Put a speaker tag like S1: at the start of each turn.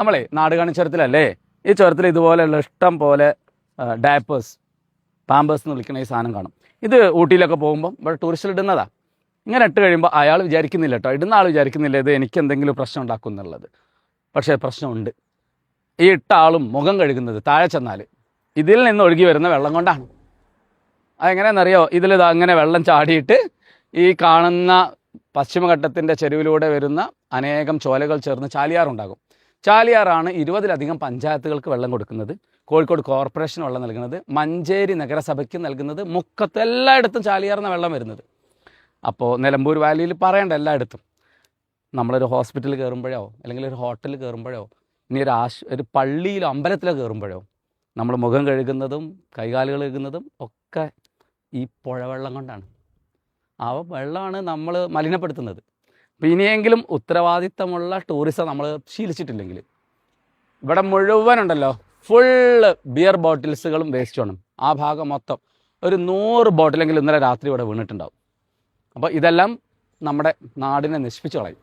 S1: നമ്മളെ നാടുകാണി ചുരത്തിലല്ലേ, ഈ ചുരത്തിൽ ഇതുപോലെയുള്ള ഇഷ്ടം പോലെ ഡയപ്പേഴ്സ്, പാമ്പേഴ്സ് എന്ന് വിളിക്കുന്ന ഈ സാധനം കാണും. ഇത് ഊട്ടിയിലൊക്കെ പോകുമ്പോൾ ഇവിടെ ടൂറിസ്റ്റിൽ ഇടുന്നതാ. ഇങ്ങനെ ഇട്ട് കഴിയുമ്പോൾ അയാൾ വിചാരിക്കുന്നില്ല കേട്ടോ, ഇടുന്ന ആൾ വിചാരിക്കുന്നില്ല ഇത് എനിക്ക് എന്തെങ്കിലും പ്രശ്നം ഉണ്ടാക്കും എന്നുള്ളത്. പക്ഷേ പ്രശ്നമുണ്ട്. ഈ ഇട്ട ആളും മുഖം കഴുകുന്നത് താഴെ ചെന്നാൽ ഇതിൽ നിന്ന് ഒഴുകി വരുന്ന വെള്ളം കൊണ്ടാണ്. അതെങ്ങനെയാണെന്നറിയോ? ഇതിൽ അങ്ങനെ വെള്ളം ചാടിയിട്ട് ഈ കാണുന്ന പശ്ചിമഘട്ടത്തിൻ്റെ ചെരുവിലൂടെ വരുന്ന അനേകം ചോലകൾ ചേർന്ന് ചാലിയാറുണ്ടാകും. ചാലിയാറാണ് 20-ലധികം പഞ്ചായത്തുകൾക്ക് വെള്ളം കൊടുക്കുന്നത്. കോഴിക്കോട് കോർപ്പറേഷൻ വെള്ളം നൽകുന്നത്, മഞ്ചേരി നഗരസഭയ്ക്ക് നൽകുന്നത്, മുക്കത്ത് എല്ലായിടത്തും ചാലിയാറിന് വെള്ളം വരുന്നത്. അപ്പോൾ നിലമ്പൂർ വാലിയിൽ പറയേണ്ട എല്ലായിടത്തും. നമ്മളൊരു ഹോസ്പിറ്റലിൽ കയറുമ്പോഴോ അല്ലെങ്കിൽ ഒരു ഹോട്ടലിൽ കയറുമ്പോഴോ ഇനി ഒരു പള്ളിയിലോ അമ്പലത്തിലോ കയറുമ്പോഴോ നമ്മൾ മുഖം കഴുകുന്നതും കൈകാലുകൾ കഴുകുന്നതും ഒക്കെ ഈ പുഴവെള്ളം കൊണ്ടാണ്. ആ വെള്ളമാണ് നമ്മൾ മലിനപ്പെടുത്തുന്നത്. അപ്പോൾ ഇനിയെങ്കിലും ഉത്തരവാദിത്തമുള്ള ടൂറിസം നമ്മൾ ശീലിച്ചിട്ടില്ലെങ്കിൽ, ഇവിടെ മുഴുവനുണ്ടല്ലോ ഫുള്ള് ബിയർ ബോട്ടിൽസുകളും വേസ്റ്റുമാണ്. ആ ഭാഗം മൊത്തം ഒരു 100 ബോട്ടിലെങ്കിലും ഇന്നലെ രാത്രി ഇവിടെ വീണിട്ടുണ്ടാവും. അപ്പോൾ ഇതെല്ലാം നമ്മുടെ നാടിനെ നശിപ്പിച്ചു കളയും.